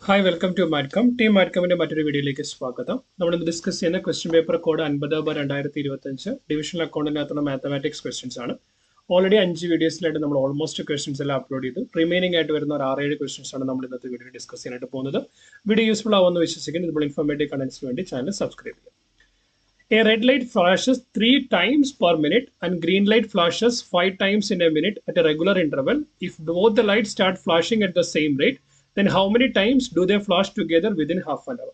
Hi, welcome to Madcom. Team Madcomന്റെ മറ്റൊരു വീഡിയോയിലേക്ക് സ്വാഗതം. നമ്മൾ ഇന്ന് ഡിസ്കസ് ചെയ്യുന്ന ക്വസ്റ്റ്യൻ പേപ്പർ കോഡ് 50/2025 ഡിവിഷണൽ അക്കൗണ്ടിനകത്തുള്ള മാത്തമാറ്റിക്സ് ക്വസ്റ്റ്യൻസ് ആണ്. ഓൾറെഡി 5 വീഡിയോസിലായിട്ട് നമ്മൾ ഓൾമോസ്റ്റ് ക്വസ്റ്റ്യൻസ് എല്ലാം അപ്ലോഡ് ചെയ്തു. റിമൈനിങ് ആയിട്ട് വരുന്ന ഒരു 6-7 ക്വസ്റ്റ്യൻസ് ആണ് നമ്മൾ ഇന്നത്തെ വീഡിയോ ഡിസ്കസ് ചെയ്യാനായിട്ട് പോകുന്നത്. വീഡിയോ യൂസ്ഫുൾ ആവുമെന്ന് വിശ്വസിക്കുന്നു. ഇതുപോലെ ഇൻഫോർമേറ്റീവ് കണ്ടന്റ്സിന് വേണ്ടി ചാനൽ സബ്സ്ക്രൈബ് ചെയ്യുക. A red light flashes 3 times per minute and green light flashes 5 times in a minute at a regular interval. If both the lights start flashing at the same rate, then how many times do they flash together within half an hour?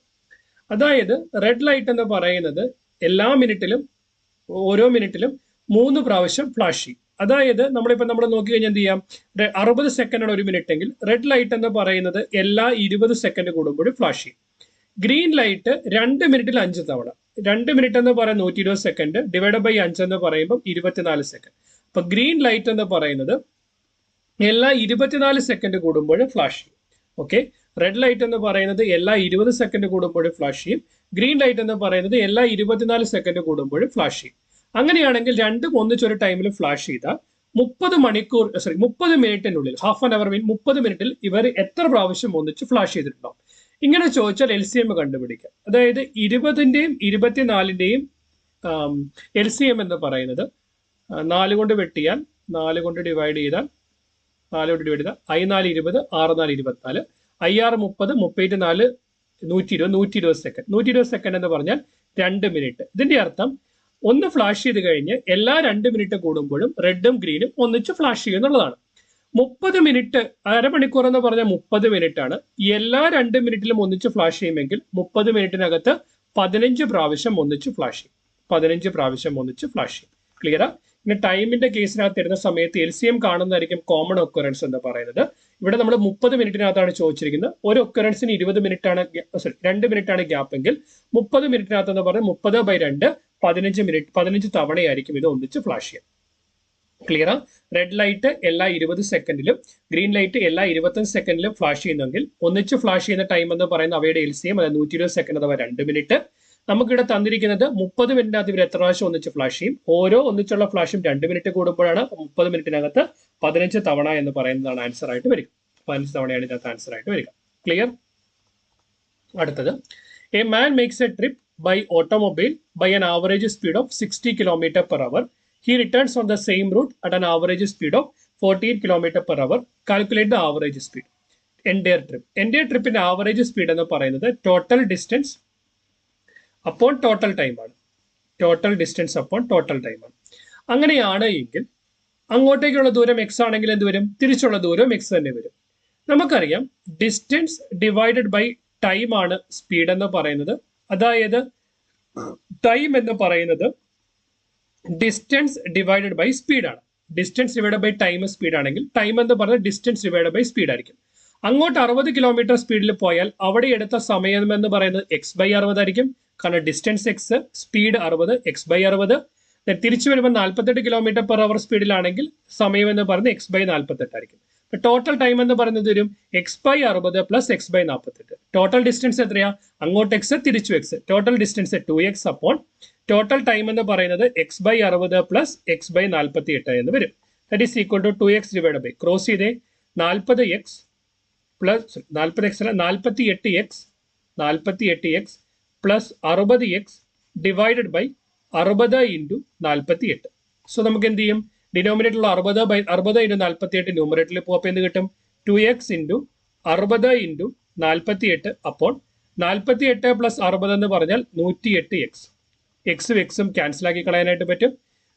അതായത് red light എന്ന് പറയുന്നത് എല്ലാ മിനിറ്റിലും ഓരോ മിനിറ്റിലും 3 പ്രാവശ്യം flash ചെയ്യും. അതായത് നമ്മൾ നോക്കി കഴിഞ്ഞാൽ എന്ത് ചെയ്യാം, 60 സെക്കൻഡാണ് ഒരു മിനിറ്റ് എങ്കിൽ റെഡ് ലൈറ്റ് എന്ന് പറയുന്നത് എല്ലാ 20 സെക്കൻഡ് കൂടുമ്പോഴും ഫ്ലാഷ് ചെയ്യും. ഗ്രീൻ ലൈറ്റ് 2 മിനിറ്റിൽ 5 തവണ. 2 മിനിറ്റ് എന്ന് പറയുന്നത് 120 സെക്കൻഡ് ഡിവൈഡ് ബൈ 5 എന്ന് പറയുമ്പോൾ 24 സെക്കൻഡ്. അപ്പൊ ഗ്രീൻ ലൈറ്റ് എന്ന് പറയുന്നത് എല്ലാ 24 സെക്കൻഡ് കൂടുമ്പോഴും ഫ്ലാഷ് ചെയ്യും. ഓക്കെ, റെഡ് ലൈറ്റ് എന്ന് പറയുന്നത് എല്ലാ 20 സെക്കൻഡ് കൂടുമ്പോഴും ഫ്ലാഷ് ചെയ്യും. ഗ്രീൻ ലൈറ്റ് എന്ന് പറയുന്നത് എല്ലാ 24 സെക്കൻഡ് കൂടുമ്പോഴും ഫ്ലാഷ് ചെയ്യും. അങ്ങനെയാണെങ്കിൽ രണ്ടും ഒന്നിച്ചൊരു ടൈമിൽ ഫ്ലാഷ് ചെയ്താൽ 30 മിനിറ്റിനുള്ളിൽ ഹാഫ് ആൻ അവർ 30 മിനിറ്റിൽ ഇവർ എത്ര പ്രാവശ്യം ഒന്നിച്ച് ഫ്ലാഷ് ചെയ്തിട്ടുണ്ടാവും? ഇങ്ങനെ ചോദിച്ചാൽ LCM കണ്ടുപിടിക്കാം. അതായത് 20ന്റെയും 24ന്റെയും LCM എന്ന് പറയുന്നത് 4 കൊണ്ട് വെട്ടിയാൽ 4 കൊണ്ട് ഡിവൈഡ് ചെയ്താൽ 4 20, 6 4 24, 6 30, 34 120 സെക്കൻഡ്. 120 സെക്കൻഡ് എന്ന് പറഞ്ഞാൽ 2 മിനിറ്റ്. ഇതിന്റെ അർത്ഥം ഒന്ന് ഫ്ലാഷ് ചെയ്ത് കഴിഞ്ഞ് എല്ലാ 2 മിനിറ്റ് കൂടുമ്പോഴും റെഡും ഗ്രീനും ഒന്നിച്ച് ഫ്ലാഷ് ചെയ്യും എന്നുള്ളതാണ്. 30 മിനിറ്റ്, അരമണിക്കൂർ എന്ന് പറഞ്ഞാൽ 30 മിനിറ്റ് ആണ്. എല്ലാ 2 മിനിറ്റിലും ഒന്നിച്ച് ഫ്ലാഷ് ചെയ്യുമെങ്കിൽ 30 മിനിറ്റിനകത്ത് 15 പ്രാവശ്യം ഒന്നിച്ച് ഫ്ലാഷ് ചെയ്യും. 15 പ്രാവശ്യം ഒന്നിച്ച് ഫ്ലാഷ് ചെയ്യും. ക്ലിയറാ? ഇനി ടൈമിന്റെ കേസിനകത്ത് വരുന്ന സമയത്ത് LCM കാണുന്നതായിരിക്കും കോമൺ ഒക്കറൻസ് എന്ന് പറയുന്നത്. ഇവിടെ നമ്മൾ 30 മിനിറ്റിനകത്താണ് ചോദിച്ചിരിക്കുന്നത്. ഒരു ഒക്കറൻസിന് 20 മിനിറ്റ് ആണ്, 2 മിനിറ്റ് ആണ് ഗ്യാപ്പ് എങ്കിൽ 30 മിനിറ്റിനകത്ത് എന്ന് പറഞ്ഞാൽ 30/2 15 മിനിറ്റ്, 15 തവണയായിരിക്കും ഇത് ഒന്നിച്ച് ഫ്ലാഷ് ചെയ്യാം. ക്ലിയറാ? റെഡ് ലൈറ്റ് എല്ലാ 20 സെക്കൻഡിലും ഗ്രീൻ ലൈറ്റ് എല്ലാ 25 സെക്കൻഡിലും ഫ്ലാഷ് ചെയ്യുന്നെങ്കിൽ ഒന്നിച്ച് ഫ്ലാഷ് ചെയ്യുന്ന ടൈം എന്ന് പറയുന്ന അവയുടെ LCM അതായത് 120 സെക്കൻഡ് അഥവാ 2 മിനിറ്റ്. നമുക്കിവിടെ തന്നിരിക്കുന്നത് 30 മിനിറ്റിനകത്ത് ഇവർ എത്ര പ്രാവശ്യം ഒന്നിച്ച് ഫ്ലാഷ് ചെയ്യും? ഓരോ ഒന്നിച്ചുള്ള ഫ്ലാഷും 2 മിനിറ്റ് കൂടുമ്പോഴാണ്. 30 മിനിറ്റിനകത്ത് 15 തവണ എന്ന് പറയുന്നതാണ് ആൻസർ ആയിട്ട് വരിക. 15 തവണയാണ് ഇതിനകത്ത് ആൻസർ ആയിട്ട് വരിക. ക്ലിയർ? അടുത്തത്, a man makes a trip by automobile by an average speed of 60 km/h. He returns on the same route at an average speed of 14 km/h. Calculate the average speed. Entire trip. Entire trip in average speed എന്ന് പറയുന്നത് total distance അപ്പോൾ total time ആണ്. Total distance അപ്പോൾ total time ആണ്. അങ്ങനെയാണ് എങ്കിൽ അങ്ങോട്ടേക്കുള്ള ദൂരം x ആണെങ്കിൽ എന്ത് വരും? തിരിച്ചുള്ള ദൂരം x തന്നെ വരും. നമുക്കറിയാം ഡിസ്റ്റൻസ് ഡിവൈഡഡ് ബൈ ടൈം ആണ് സ്പീഡ് എന്ന് പറയുന്നത്. അതായത് ടൈം എന്ന് പറയുന്നത് ഡിസ്റ്റൻസ് ഡിവൈഡഡ് ബൈ സ്പീഡ് ആണ്. Distance divide by time speed ആണെങ്കിൽ ടൈം എന്ന് പറയുന്നത് ഡിസ്റ്റൻസ് ഡിവൈഡ് ബൈ സ്പീഡ് ആയിരിക്കും. അങ്ങോട്ട് 60 കിലോമീറ്റർ സ്പീഡിൽ പോയാൽ അവിടെ എടുത്ത സമയം എന്ന് പറയുന്നത് x/60 ആയിരിക്കും. കാരണം ഡിസ്റ്റൻസ് x, സ്പീഡ് 60, x/60. തിരിച്ചു വരുമ്പോൾ 48 km/h സ്പീഡിലാണെങ്കിൽ സമയം എന്ന് പറയുന്നത് x/48 ആയിരിക്കും. ടോട്ടൽ ടൈം എന്ന് പറയുന്നത് വരും x/60 plus x/48. Total distance എത്രയാ? അങ്ങോട്ട് x, തിരിച്ചു x. ടോട്ടൽ ഡിസ്റ്റൻസ് 2x അപ്പോൾ ടോട്ടൽ ടൈം എന്ന് പറയുന്നത് x/60 പ്ലസ് x/48 എന്ന് വരും. That is equal to 2x divide by cross ചെയ്തേ 40x plus 48x plus 60x divided by 60 into 48. So നമുക്ക് എന്ത് ചെയ്യും? ഡിനോമിനേറ്ററിലുള്ള 60 ഇൻറ്റു 48 ന്യൂമറേറ്ററിൽ പോകുമ്പോൾ എന്ത് കിട്ടും? 2x ഇൻറ്റു 60 ഇൻറ്റു 48 അപ്പോൾ 48 പ്ലസ് 60 എന്ന് പറഞ്ഞാൽ 108x. എക്സും എക്സും ക്യാൻസൽ ആക്കി കളയാനായിട്ട് പറ്റും.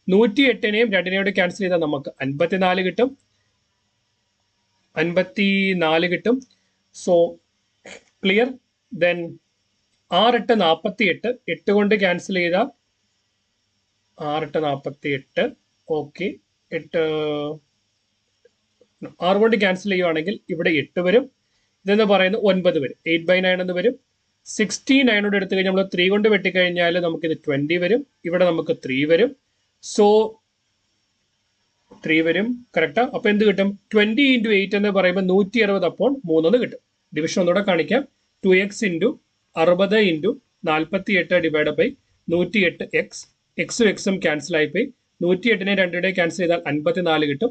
108നെയും 2നെയോട് ക്യാൻസൽ ചെയ്താൽ നമുക്ക് 54 കിട്ടും. 54 കിട്ടും. So clear? ദെൻ 6 8 48, 8 കൊണ്ട് ക്യാൻസൽ ചെയ്താൽ 6 8 48. ഓക്കെ, 6 കൊണ്ട് ക്യാൻസൽ ചെയ്യുവാണെങ്കിൽ ഇവിടെ 8 വരും. ഇതെന്ന് പറയുന്നത് 9 വരും. 8/9 എന്ന് വരും. 69 എടുത്തു കഴിഞ്ഞാൽ നമ്മൾ 3 കൊണ്ട് വെട്ടിക്കഴിഞ്ഞാൽ നമുക്കിത് 20 വരും. ഇവിടെ നമുക്ക് 3 വരും. സോ 3 വരും. കറക്റ്റാ? അപ്പൊ എന്ത് കിട്ടും? 20 ഇൻറ്റു 8 എന്ന് പറയുമ്പോൾ 160 അപ്പോൾ 3 കിട്ടും. ഡിവിഷൻ ഒന്നുകൂടെ കാണിക്കാം. 2x into 60 into 48 divide by 108x. എക്സും എക്സും ക്യാൻസൽ ആയിപ്പോയി. 108നെ 2 ക്യാൻസൽ ചെയ്താൽ 54 കിട്ടും.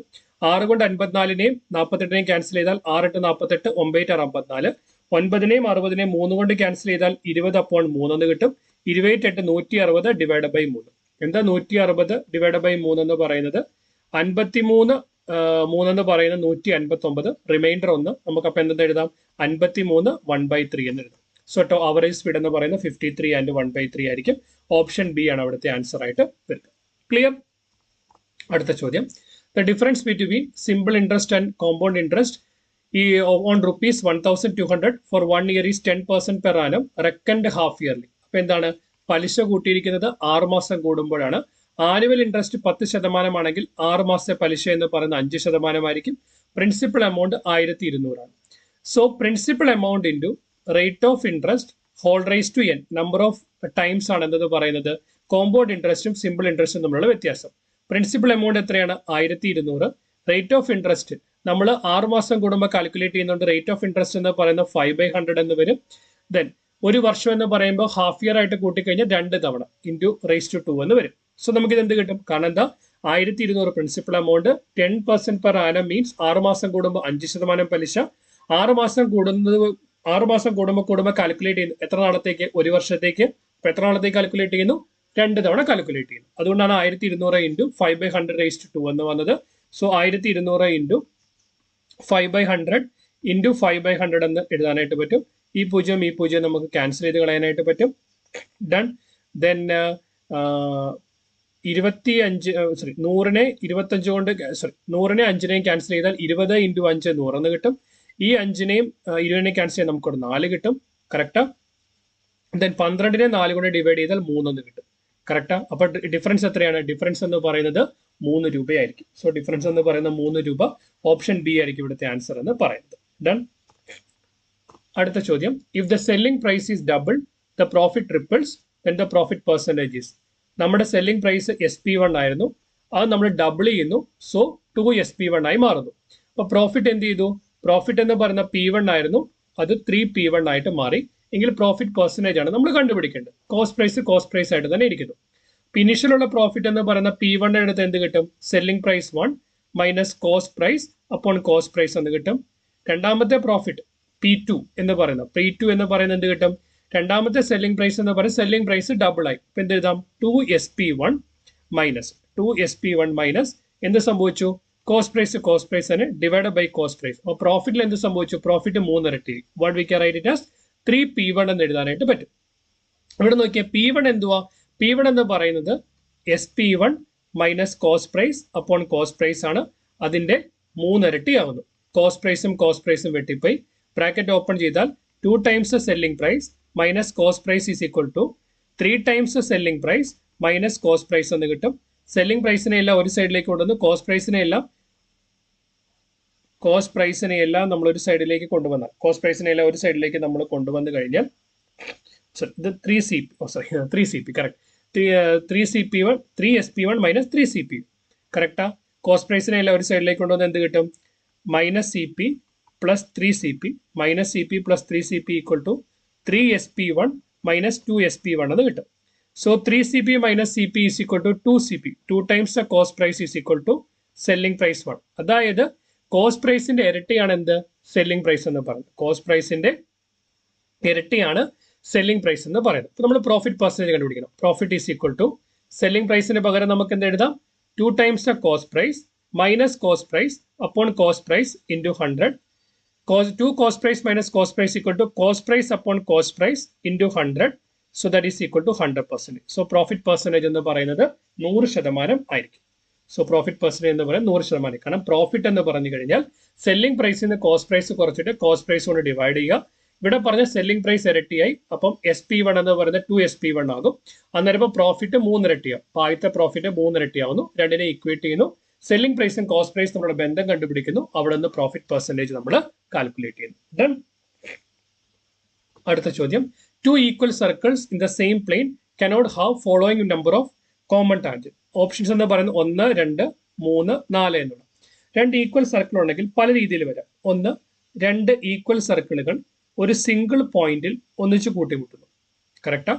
6 കൊണ്ട് 54നെയും 48നെയും ക്യാൻസൽ ചെയ്താൽ 6 8 48, 9 6 54. 9നെയും 60നെയും 3 കൊണ്ട് ക്യാൻസൽ ചെയ്താൽ 20/3 എന്ന് കിട്ടും. 28 160 ഡിവൈഡ് ബൈ 3. എന്താ 160 ഡിവൈഡ് ബൈ 3 എന്ന് പറയുന്നത്? 53 3 എന്ന് പറയുന്നത് 159. റിമൈൻഡർ 1. നമുക്ക് അപ്പൊ എന്തെന്ന് എഴുതാം? 53 1/3 എന്ന് എഴുതാം. സോ ആവറേജ് സ്പീഡ് എന്ന് പറയുന്നത് 53 ആൻഡ് 1/3 ആയിരിക്കും. ഓപ്ഷൻ ബി ആണ് അവിടുത്തെ ആൻസർ ആയിട്ട് വരുന്നത്. ക്ലിയർ? അടുത്ത ചോദ്യം, the difference between simple interest and compound interest on rupees 1200 for 1 year is 10% per annum reckoned half yearly. അപ്പൊ എന്താണ്? പലിശ കൂട്ടിയിരിക്കുന്നത് 6 മാസം കൂടുമ്പോഴാണ്. ആനുവൽ ഇൻട്രസ്റ്റ് 10% ആണെങ്കിൽ 6 മാസത്തെ പലിശ എന്ന് പറയുന്നത് 5% ആയിരിക്കും. പ്രിൻസിപ്പൽ എമൗണ്ട് 1200 ആണ്. So principal amount into rate of interest whole raise to n number of times ആണ് എന്തെന്ന് പറയുന്നത് കോമ്പൗണ്ട് ഇൻട്രസ്റ്റും സിമ്പിൾ ഇൻട്രസ്റ്റും തമ്മിലുള്ള വ്യത്യാസം. പ്രിൻസിപ്പൽ എമൗണ്ട് എത്രയാണ്? 1200. റേറ്റ് ഓഫ് ഇൻട്രസ്റ്റ് നമ്മൾ 6 മാസം കൂടുമ്പോൾ കാൽക്കുലേറ്റ് ചെയ്യുന്നുണ്ട്. റേറ്റ് ഓഫ് ഇൻട്രസ്റ്റ് എന്ന് പറയുന്നത് 5/100 എന്ന് വരും. ദെൻ ഒരു വർഷം എന്ന് പറയുമ്പോൾ ഹാഫ് ഇയർ ആയിട്ട് കൂട്ടിക്കഴിഞ്ഞാൽ 2 തവണ ഇൻറ്റു റേസ് ടു 2 എന്ന് വരും. സോ നമുക്ക് ഇത് എന്ത് കിട്ടും? കാരണം എന്താ? 1200 principal amount, 10% per annum means 6 മാസം കൂടുമ്പോൾ 5% പലിശ. 6 മാസം കൂടുമ്പോൾ കാൽക്കുലേറ്റ് ചെയ്യുന്നു. എത്ര നാളത്തേക്ക്? ഒരു വർഷത്തേക്ക്. അപ്പൊ എത്ര നാളത്തേക്ക് കാൽക്കുലേറ്റ് ചെയ്യുന്നു? 2 തവണ കാൽക്കുലേറ്റ് ചെയ്യുന്നു. അതുകൊണ്ടാണ് 1200 ഇൻറ്റു 5/100 റേസ് ടു 2 എന്ന് വന്നത്. സോ 1200 ഇൻറ്റു 5/100 ഇൻറ്റു 5/100 എന്ന് എഴുതാനായിട്ട് പറ്റും. ഈ 0 നമുക്ക് ക്യാൻസൽ ചെയ്ത് കളയാനായിട്ട് പറ്റും. ഡൺ. ദെൻ 100നെ 25 കൊണ്ട് 100നെ 5നെയും ക്യാൻസൽ ചെയ്താൽ 20 ഇൻറ്റു 5 100 എന്ന് കിട്ടും. ഈ 5നെയും 20നെയും ക്യാൻസൽ ചെയ്താൽ നമുക്കൊരു 4 കിട്ടും. കറക്റ്റാ? ദെൻ 12നെ 4 കൊണ്ട് ഡിവൈഡ് ചെയ്താൽ 3 എന്ന് കിട്ടും. കറക്റ്റാ? അപ്പൊ ഡിഫറൻസ് എത്രയാണ്? ഡിഫറൻസ് എന്ന് പറയുന്നത് 3 രൂപയായിരിക്കും. സോ ഡിഫറൻസ് എന്ന് പറയുന്നത് 3 രൂപ. ഓപ്ഷൻ ബി ആയിരിക്കും ഇവിടുത്തെ ആൻസർ എന്ന് പറയുന്നത്. ഡൺ. അടുത്ത ചോദ്യം, if the selling price is double the profit triples then the profit percentage is. നമ്മുടെ സെല്ലിംഗ് പ്രൈസ് SP1 ആയിരുന്നു, അത് നമ്മൾ ഡബിൾ ചെയ്യുന്നു. സോ 2 SP1 ആയി മാറുന്നു. അപ്പൊ പ്രോഫിറ്റ് എന്ത് ചെയ്തു? പ്രോഫിറ്റ് എന്ന് പറയുന്ന P1 ആയിരുന്നു, അത് 3 P1 ആയിട്ട് മാറി. എങ്കിൽ പ്രോഫിറ്റ് പെർസെൻറ്റേജ് ആണ് നമ്മൾ കണ്ടുപിടിക്കേണ്ടത്. കോസ്റ്റ് പ്രൈസ് ആയിട്ട് തന്നെ ഇരിക്കുന്നു. ഇനിഷ്യലുള്ള പ്രോഫിറ്റ് എന്ന് പറയുന്ന P1 എടുത്ത് എന്ത് കിട്ടും? Selling price 1 minus cost price upon cost price എന്ന് കിട്ടും. രണ്ടാമത്തെ പ്രോഫിറ്റ് P2 എന്ന് പറയുന്നത് എന്ത് കിട്ടും? രണ്ടാമത്തെ സെല്ലിംഗ് പ്രൈസ് എന്ന് പറയുന്നത് സെല്ലിംഗ് പ്രൈസ് ഡബിൾ ആയി. ഇപ്പൊ എന്ത് എഴുതാം? 2 SP1 മൈനസ് എന്ത് സംഭവിച്ചു? കോസ്റ്റ് പ്രൈസ് ആണ് ഡിവൈഡ് ബൈ കോസ്റ്റ് പ്രൈസ്. അപ്പോൾ പ്രോഫിറ്റിൽ എന്ത് സംഭവിച്ചു? പ്രോഫിറ്റ് 3 ഇരട്ടി. What we can write it as 3 P1 എന്ന് എഴുതാനായിട്ട് പറ്റും. ഇവിടെ നോക്കിയാൽ P1 എന്തുവാ? P1 എന്ന് പറയുന്നത് SP1 minus cost price upon cost price ആണ്. അതിന്റെ 3 ഇരട്ടി ആവുന്നു. കോസ്റ്റ് പ്രൈസും വെട്ടിപ്പോയി. ബ്രാക്കറ്റ് ഓപ്പൺ ചെയ്താൽ 2 times selling price minus cost price is equal to 3 times selling price minus cost price എന്ന് കിട്ടും. സെല്ലിംഗ് പ്രൈസിനെ എല്ലാം ഒരു സൈഡിലേക്ക് കൊണ്ടുവന്ന് കോസ്റ്റ് പ്രൈസിനെ എല്ലാം നമ്മൾ ഒരു സൈഡിലേക്ക് കൊണ്ടുവന്നാൽ ഒരു സൈഡിലേക്ക് നമ്മൾ കൊണ്ടുവന്നു കഴിഞ്ഞാൽ ഇത് 3CP correct. 3 SP1 minus 3 CP കറക്റ്റാ? കോസ്റ്റ് പ്രൈസിനെ എല്ലാം ഒരു സൈഡിലേക്ക് കൊണ്ടുവന്ന് എന്ത് കിട്ടും? Minus CP plus 3CP minus CP plus 3CP equal to 3 SP1 minus 2 SP1 എന്ന് കിട്ടും. So 3CP minus CP is equal to 2CP. 2 times the cost price is equal to selling price 1. അതായത് കോസ്റ്റ് പ്രൈസിന്റെ ഇരട്ടിയാണ് എന്ത്? Selling price എന്ന് പറയുന്നത്. Cost പ്രൈസിന്റെ ഇരട്ടിയാണ് selling price എന്ന് പറയുന്നത്. അപ്പോൾ നമ്മൾ പ്രോഫിറ്റ് പെർസെൻറ്റേജ് കണ്ടുപിടിക്കണം. Profit is equal to selling പ്രൈസിന് പകരം നമുക്ക് എന്ത് എഴുതാം? 2 times the cost price minus cost price upon cost price into 100. 2 cost price minus cost price equal to cost price upon cost price into 100. So that is equal to 100%. So profit percentage എന്ന് പറയുന്നത് 100% ആയിരിക്കും. So profit percentage എന്ന് പറയുന്നത് 100%. കാരണം profit എന്ന് പറഞ്ഞു കഴിഞ്ഞാൽ selling പ്രൈസിൽ നിന്ന് കോസ്റ്റ് പ്രൈസ് കുറച്ചിട്ട് കോസ്റ്റ് പ്രൈസ് കൊണ്ട് ഡിവൈഡ് ചെയ്യുക. ഇവിടെ പറഞ്ഞ സെല്ലിംഗ് പ്രൈസ് ഇരട്ടിയായി. അപ്പം SP1 എന്ന് പറയുന്നത് 2 SP1 ആകും. അന്നേരം പ്രോഫിറ്റ് 3 ഇരട്ടിയാവും. അപ്പോൾ ആദ്യത്തെ പ്രോഫിറ്റ് 3 ഇരട്ടിയാവുന്നു. രണ്ടിനെ ഈക്വേറ്റ് ചെയ്യുന്നു. സെല്ലിംഗ് പ്രൈസും കോസ്റ്റ് പ്രൈസും നമ്മുടെ ബന്ധം കണ്ടുപിടിക്കുന്നു. അവിടെ നിന്ന് പ്രോഫിറ്റ് പെർസെൻറ്റേജ് നമ്മൾ കാൽക്കുലേറ്റ് ചെയ്യുന്നു. ഡൺ. അടുത്ത ചോദ്യം, 2 equal circles in the same plane cannot have following number of common tangent. Options എന്ന് പറയുന്നത് 1, 2, 3, 4 എന്നുള്ള 2 ഈക്വൽ സർക്കിൾ ഉണ്ടെങ്കിൽ പല രീതിയിൽ വരാം. 1, 2 ഈക്വൽ സർക്കിളുകൾ ഒരു സിംഗിൾ പോയിന്റിൽ ഒന്നിച്ച് കൂട്ടിമുട്ടുന്നു. കറക്റ്റാ?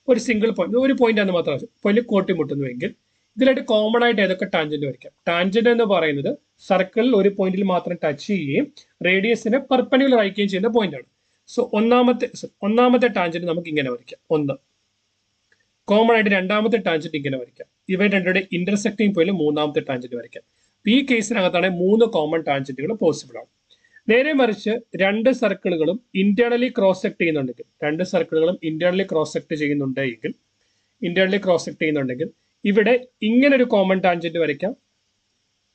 ഒരു സിംഗിൾ പോയിന്റ്, ഒരു പോയിന്റ് ആണ് മാത്രം പോയിന്റ് കൂട്ടിമുട്ടുന്നുവെങ്കിൽ ഇതിലായിട്ട് കോമൺ ആയിട്ട് ഏതൊക്കെ ടാൻജന്റ് വരയ്ക്കാം? ടാൻജന്റ് എന്ന് പറയുന്നത് സർക്കിളിൽ ഒരു പോയിന്റിൽ മാത്രം ടച്ച് ചെയ്യുകയും റേഡിയസിനെ പെർപെൻഡിക്കുലർ അയക്കുകയും ചെയ്യുന്ന പോയിന്റ് ആണ്. സോ ഒന്നാമത്തെ ടാൻജന്റ് നമുക്ക് ഇങ്ങനെ വരയ്ക്കാം. 1 കോമൺ ആയിട്ട് രണ്ടാമത്തെ ടാൻജന്റ് ഇങ്ങനെ വരയ്ക്കാം. ഇവ രണ്ടുടെ ഇന്റർസെക്ടിങ് പോയിന്റ് മൂന്നാമത്തെ ടാൻജന്റ് വരയ്ക്കാം. ഈ കേസിനകത്താണ് 3 കോമൺ ടാൻജന്റുകൾ പോസിബിൾ ആണ്. നേരെ മറിച്ച് രണ്ട് സർക്കിളുകളും ഇന്റേണലി ക്രോസ് സെക്ട് ചെയ്യുന്നുണ്ടെങ്കിൽ ഇവിടെ ഇങ്ങനെ ഒരു കോമൺ ടാൻജന്റ് വരയ്ക്കാം,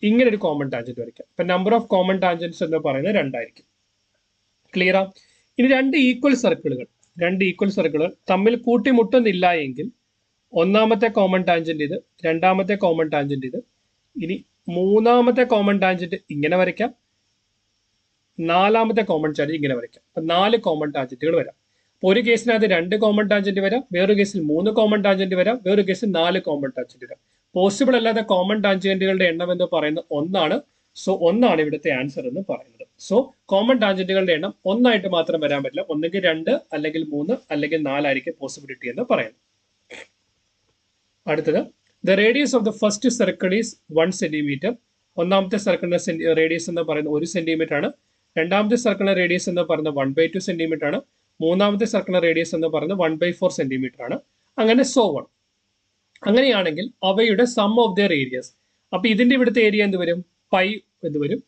ഇങ്ങനെ ഒരു കോമൺ ടാൻജന്റ് വരയ്ക്കാം. ഇപ്പൊ നമ്പർ ഓഫ് കോമൺ ടാൻജന്റ്സ് എന്ന് പറയുന്നത് 2 ആയിരിക്കും. ക്ലിയറാ? ഇനി രണ്ട് ഈക്വൽ സർക്കിളുകൾ തമ്മിൽ കൂട്ടിമുട്ടുന്നില്ല എങ്കിൽ ഒന്നാമത്തെ കോമൺ ടാൻജന്റ് ഇത്, രണ്ടാമത്തെ കോമൺ ടാൻജന്റ് ഇത്, ഇനി മൂന്നാമത്തെ കോമൺ ടാൻജന്റ് ഇങ്ങനെ വരയ്ക്കാം, നാലാമത്തെ കോമൺ ടാൻജന്റ് ഇങ്ങനെ വരയ്ക്കാം. അപ്പൊ 4 കോമൺ ടാൻജന്റുകൾ വരാം. ഒരു കേസിനകത്ത് 2 കോമൺ ടാൻജന്റ് വരാം, വേറൊരു കേസിൽ 3 കോമൺ ടാൻജന്റ് വരാം, വേറൊരു കേസിൽ 4 കോമൺ ടാൻജന്റ് വരാം. പോസിബിൾ അല്ലാത്ത കോമൺ ടാൻജന്റുകളുടെ എണ്ണം എന്ന് പറയുന്നത് 1 ആണ്. സോ 1 ആണ് ഇവിടുത്തെ ആൻസർ എന്ന് പറയുന്നത്. സോ കോമൺ ടാൻജന്റുകളുടെ എണ്ണം 1 ആയിട്ട് മാത്രം വരാൻ പറ്റില്ല. ഒന്നെങ്കിൽ 2, അല്ലെങ്കിൽ 3, അല്ലെങ്കിൽ 4 ആയിരിക്കും പോസിബിലിറ്റി എന്ന് പറയുന്നത്. അടുത്തത്, the radius of the first circle is 1 centimetre. ഒന്നാമത്തെ സർക്കിളിന്റെ റേഡിയസ് എന്ന് പറയുന്നത് 1 സെന്റിമീറ്റർ ആണ്. രണ്ടാമത്തെ സർക്കിളിന്റെ റേഡിയസ് എന്ന് പറയുന്നത് 1/2 സെന്റിമീറ്റർ ആണ്. മൂന്നാമത്തെ സർക്കിളിന്റെ റേഡിയസ് എന്ന് പറയുന്നത് 1/4 സെന്റിമീറ്റർ ആണ്. അങ്ങനെ സോ ഓൺ. അങ്ങനെയാണെങ്കിൽ അവയുടെ സം ഓഫ് ദർ ഏരിയസ്, അപ്പൊ ഇതിന്റെ ഇവിടുത്തെ ഏരിയ എന്ത് വരും? പൈ എന്ത് വരും?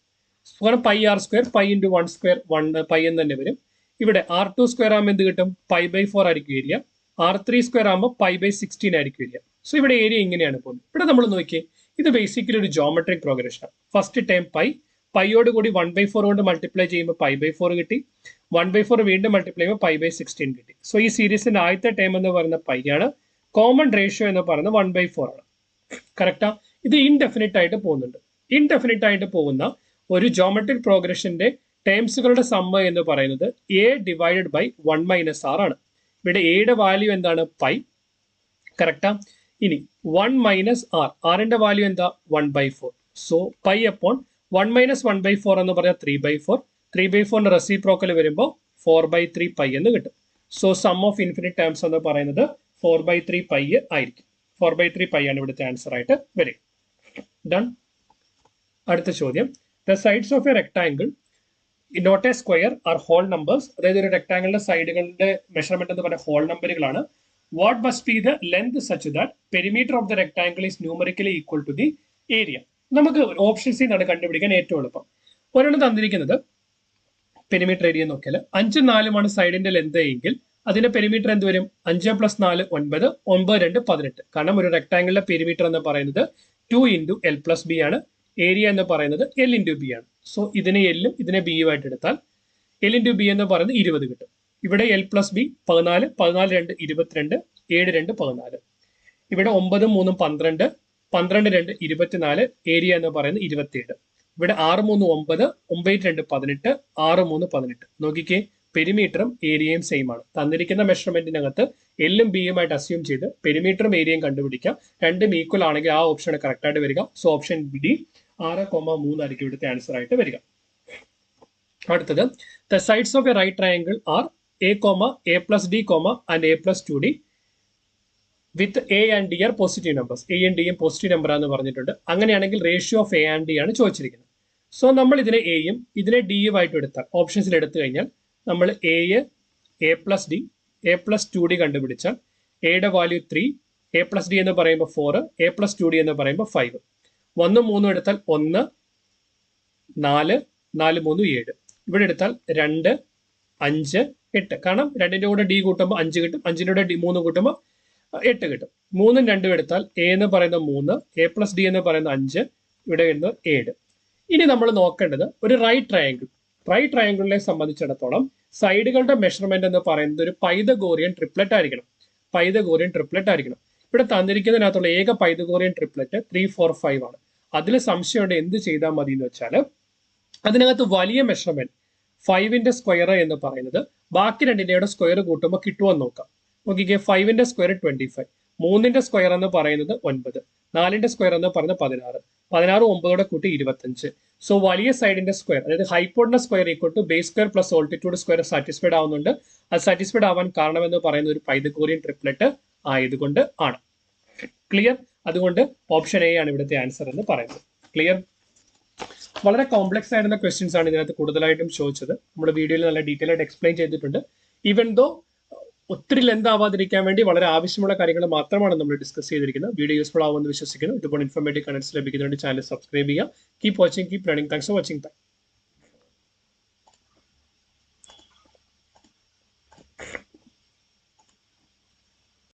Pi r square, pi into 1 square, 1 pi എന്ന് തന്നെ വരും. ഇവിടെ R2 സ്ക്വയർ ആകുമ്പോൾ എന്ത് കിട്ടും? π/4 ആയിരിക്കും ഏരിയ. R3 സ്ക്വയർ ആകുമ്പോൾ π/16 ആയിരിക്കും ഏരിയ. സോ ഇവിടെ ഏരിയ ഇങ്ങനെയാണ് പോകുന്നത്. ഇവിടെ നമ്മൾ നോക്കിയേ, ഇത് ബേസിക്കലി ഒരു ജോമെട്രിക് പ്രോഗ്രഷൻ ആണ്. ഫസ്റ്റ് ടൈം പൈയോട് കൂടി 1/4 കൊണ്ട് മൾട്ടിപ്ലൈ ചെയ്യുമ്പോൾ π/4 കിട്ടി, 1/4 വീണ്ടും മൾട്ടിപ്ലൈ ചെയ്യുമ്പോൾ π/16 കിട്ടി. സോ ഈ സീരീസിന്റെ ആദ്യത്തെ ടൈം എന്ന് പറയുന്ന പൈ ആണ്. കോമൺ റേഷ്യോ എന്ന് പറയുന്നത് 1/4 ആണ്. കറക്റ്റാ? ഇത് ഇൻഡെഫിനിറ്റ് ആയിട്ട് പോകുന്നുണ്ട്. ഇൻഡെഫിനിറ്റ് ആയിട്ട് പോകുന്ന ഒരു ജോമെട്രിക് പ്രോഗ്രഷന്റെ ടേംസുകളുടെ സമ്മ എന്ന് പറയുന്നത് a ഡിവൈഡഡ് ബൈ 1 - r ആണ്. ഇവിടെ എയുടെ വാല്യൂ എന്താണ്? പൈ. കറക്റ്റാ? ഇനി 1 - r, ആറിന്റെ വാല്യൂ എന്താ? 1/4. സോ പൈ അപ്പോൺ 1 - 1/4 എന്ന് പറഞ്ഞാൽ 3/4. 3/4 റെസിപ്രോക്കൽ വരുമ്പോൾ 4/3 പൈ എന്ന് കിട്ടും. So sum of infinite terms എന്ന് പറയുന്നത് 4/3 പൈ ആയിരിക്കും. 4/3 പൈ ആണ് ഇവിടുത്തെ ആൻസർ ആയിട്ട് വരിക. ഡൺ. അടുത്ത ചോദ്യം, the sides of a rectangle not a square are whole numbers. അതായത് ഒരു റെക്ടാംഗിളിന്റെ സൈഡുകളുടെ മെഷർമെന്റ് എന്ന് പറഞ്ഞ ഹോൾ നമ്പറുകളാണ്. What must be the length such that perimeter of the rectangle is numerically equal to the area. നമുക്ക് ഓപ്ഷൻസിൽ നിന്നാണ് കണ്ടുപിടിക്കാൻ ഏറ്റവും എളുപ്പം. ഒരെണ്ണം തന്നിരിക്കുന്നത് പെരിമീറ്റർ ഏരിയ നോക്കിയാൽ 5, 4 സൈഡിന്റെ ലെന്ത് എങ്കിൽ അതിന്റെ പെരിമീറ്റർ എന്ത് വരും? 5 + 4 9, 9 2 18. കാരണം ഒരു റെക്ടാംഗിളിന്റെ പെരിമീറ്റർ എന്ന് പറയുന്നത് 2 × L + B ആണ്. ഏരിയ എന്ന് പറയുന്നത് L × B ആണ്. സോ ഇതിനെ L ഉം ഇതിനെ B ആയിട്ട് എടുത്താൽ L × B എന്ന് പറയുന്നത് 20 കിട്ടും. ഇവിടെ L + B 14, 14 2 22, 7 2 14. ഇവിടെ 9 3 12, 12 2 24, ഏരിയ എന്ന് പറയുന്നത് 27. ഇവിടെ 6 3 9, 9 2 18, 6 3 18. നോക്കിക്കേ, പെരിമീറ്ററും ഏരിയയും സെയിം ആണ്. തന്നിരിക്കുന്ന മെഷർമെന്റിനകത്ത് എല്ലും ബിയും ആയിട്ട് അസ്യൂം ചെയ്ത് പെരിമീറ്ററും ഏരിയയും കണ്ടുപിടിക്കാം. രണ്ടും ഈക്വൽ ആണെങ്കിൽ ആ ഓപ്ഷൻ കറക്റ്റ് ആയിട്ട് വരിക. സോ ഓപ്ഷൻ ഡി 6,3 ആയിരിക്കും ഇവിടുത്തെ ആൻസർ ആയിട്ട് വരിക. അടുത്തത്, the sides of a right triangle are a, a + d, and a + 2d with a and d are positive numbers. a and d യും പോസിറ്റീവ് നമ്പർ ആണെന്ന് പറഞ്ഞിട്ടുണ്ട്. അങ്ങനെയാണെങ്കിൽ ratio of a and d ആണ് ചോദിച്ചിരിക്കുന്നത്. So നമ്മൾ ഇതിനെ എയും ഇതിനെ ഡിയും ആയിട്ട് എടുത്താൽ, ഓപ്ഷൻസിൽ എടുത്തു കഴിഞ്ഞാൽ നമ്മൾ a + d, a + 2d കണ്ടുപിടിച്ചാൽ എയുടെ വാല്യൂ 3, a + d എന്ന് പറയുമ്പോൾ 4, a + 2d എന്ന് പറയുമ്പോൾ 5. 1 3 എടുത്താൽ 1 4, 4 3 7. ഇവിടെ എടുത്താൽ 2 5 8. കാരണം 2ന്റെ കൂടെ d കൂട്ടുമ്പോൾ 5 കിട്ടും, 5ന്റെ കൂടെ 3 കൂട്ടുമ്പോൾ 8 കിട്ടും. 3ഉം 2ഉം എടുത്താൽ a എന്ന് പറയുന്നത് 3, a + d എന്ന് പറയുന്നത് 5, ഇവിടെ വരുന്നത് 7. ഇനി നമ്മൾ നോക്കേണ്ടത് ഒരു റൈറ്റ് ട്രയാങ്കിളിനെ സംബന്ധിച്ചിടത്തോളം സൈഡുകളുടെ മെഷർമെന്റ് എന്ന് പറയുന്നത് ഒരു പൈതഗോറിയൻ ട്രിപ്ലറ്റ് ആയിരിക്കണം. ഇവിടെ തന്നിരിക്കുന്നതിനകത്തുള്ള ഏക പൈതഗോറിയൻ ട്രിപ്ലറ്റ് 3 4 5 ആണ്. അതിൽ സംശയമുണ്ട് എന്ത് ചെയ്താൽ മതി എന്ന് വെച്ചാൽ, അതിനകത്ത് വലിയ മെഷർമെന്റ് 5ന്റെ സ്ക്വയർ എന്ന് പറയുന്നത് ബാക്കി രണ്ടിന്റെയുടെ സ്ക്വയർ കൂട്ടുമ്പോൾ കിട്ടുമെന്ന് നോക്കാം. നോക്കിക്കേ, 5ന്റെ സ്ക്വയർ 25, 3ന്റെ സ്ക്വയർ എന്ന് പറയുന്നത് 9, 4ന്റെ സ്ക്വയർ എന്ന് പറയുന്നത് 16, 16 9 കൂട്ടി 25. സോ വലിയ സൈഡിന്റെ സ്ക്വയർ, അതായത് hypotenuse square equal to base square plus altitude square satisfied ആവുന്നുണ്ട്. അത് സാറ്റിസ്ഫൈഡ് ആവാൻ കാരണം എന്ന് പറയുന്ന ഒരു പൈതഗോറിയൻ ട്രിപ്ലറ്റ് ആയതുകൊണ്ട് ആണ്. ക്ലിയർ? അതുകൊണ്ട് ഓപ്ഷൻ എ ആണ് ഇവിടുത്തെ ആൻസർ എന്ന് പറയുന്നത്. ക്ലിയർ? വളരെ കോംപ്ലക്സ് ആയിരുന്ന ക്വസ്റ്റ്യൻസ് ആണ് ഇതിനകത്ത് കൂടുതലായിട്ടും ചോദിച്ചത്. നമ്മുടെ വീഡിയോയിൽ നല്ല ഡീറ്റെയിൽ ആയിട്ട് എക്സ്പ്ലെയിൻ ചെയ്തിട്ടുണ്ട്. ഈവൻ ദോ ഒത്തിരി ലെന്ത് ആവാതിരിക്കാൻ വേണ്ടി വളരെ ആവശ്യമുള്ള കാര്യങ്ങൾ മാത്രമാണ് നമ്മൾ ഡിസ്കസ് ചെയ്തിരിക്കുന്നത്. വീഡിയോ യൂസ്ഫുൾ ആവുമെന്ന് വിശ്വസിക്കുന്നു. ഇതുപോലെ ഇൻഫോർമേറ്റീവ് കണ്ടന്റ്സ് ലഭിക്കുന്നതിന് ചാനൽ സബ്സ്ക്രൈബ് ചെയ്യുക. Keep watching, keep learning. Thanks for watching.